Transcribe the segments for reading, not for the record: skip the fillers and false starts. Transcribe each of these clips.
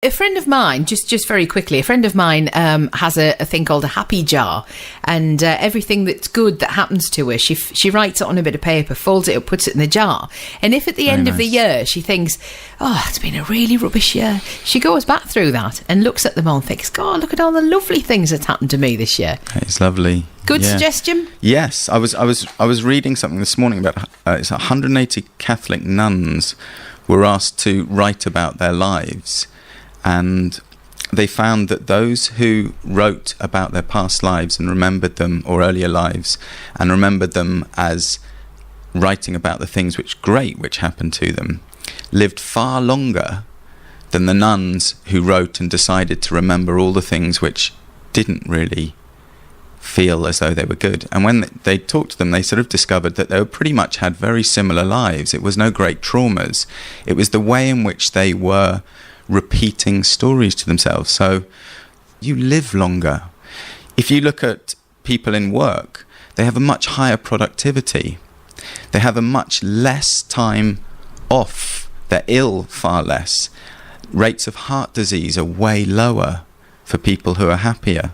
A friend of mine, just very quickly, a friend of mine has a thing called a happy jar, and everything that's good that happens to her, she writes it on a bit of paper, folds it up, puts it in the jar, and if at the end of the year she thinks, oh, it's been a really rubbish year, she goes back through that and looks at them all and thinks, God, look at all the lovely things that's happened to me this year. It's lovely. Good suggestion. Yes, I was reading something this morning about it's 180 Catholic nuns were asked to write about their lives. And they found that those who wrote about their past lives and remembered them, or earlier lives, and remembered them as writing about the things which happened to them, lived far longer than the nuns who wrote and decided to remember all the things which didn't really feel as though they were good. And when they talked to them, they sort of discovered that they pretty much had very similar lives. It was no great traumas. It was the way in which they were repeating stories to themselves. So you live longer. If you look at people in work, they have a much higher productivity. They have a much less time off. They're ill far less. Rates of heart disease are way lower for people who are happier.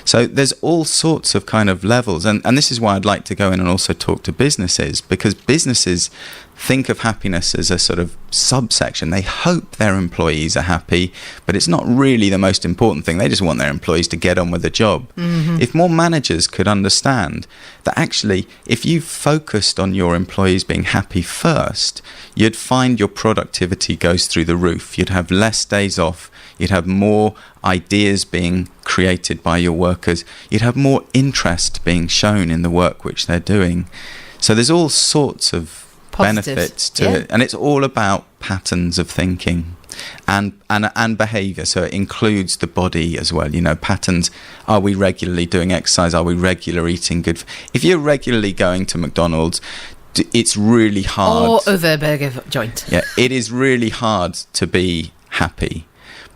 So there's all sorts of kind of levels, and this is why I'd like to go in and also talk to businesses, because businesses think of happiness as a sort of subsection. They hope their employees are happy, but it's not really the most important thing. They just want their employees to get on with the job. Mm-hmm. If more managers could understand that actually, if you focused on your employees being happy first, you'd find your productivity goes through the roof. You'd have less days off. You'd have more ideas being created by your workers. You'd have more interest being shown in the work which they're doing. So there's all sorts of benefits to it, and it's all about patterns of thinking and behavior. So it includes the body as well. You know, patterns. Are we regularly doing exercise? Are we regularly eating good? If you're regularly going to McDonald's, it's really hard. Or other burger joint. Yeah, it is really hard to be happy,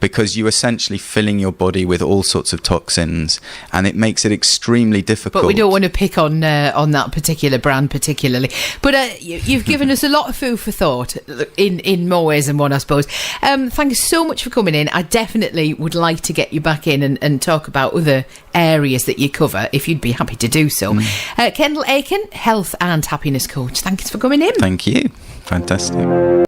because you're essentially filling your body with all sorts of toxins, and it makes it extremely difficult. But we don't want to pick on that particular brand particularly. But you've given us a lot of food for thought in more ways than one, I suppose. Thank you so much for coming in. I definitely would like to get you back in and talk about other areas that you cover, if you'd be happy to do so. Kendall Aiken, Health and Happiness Coach. Thanks for coming in. Thank you. Fantastic.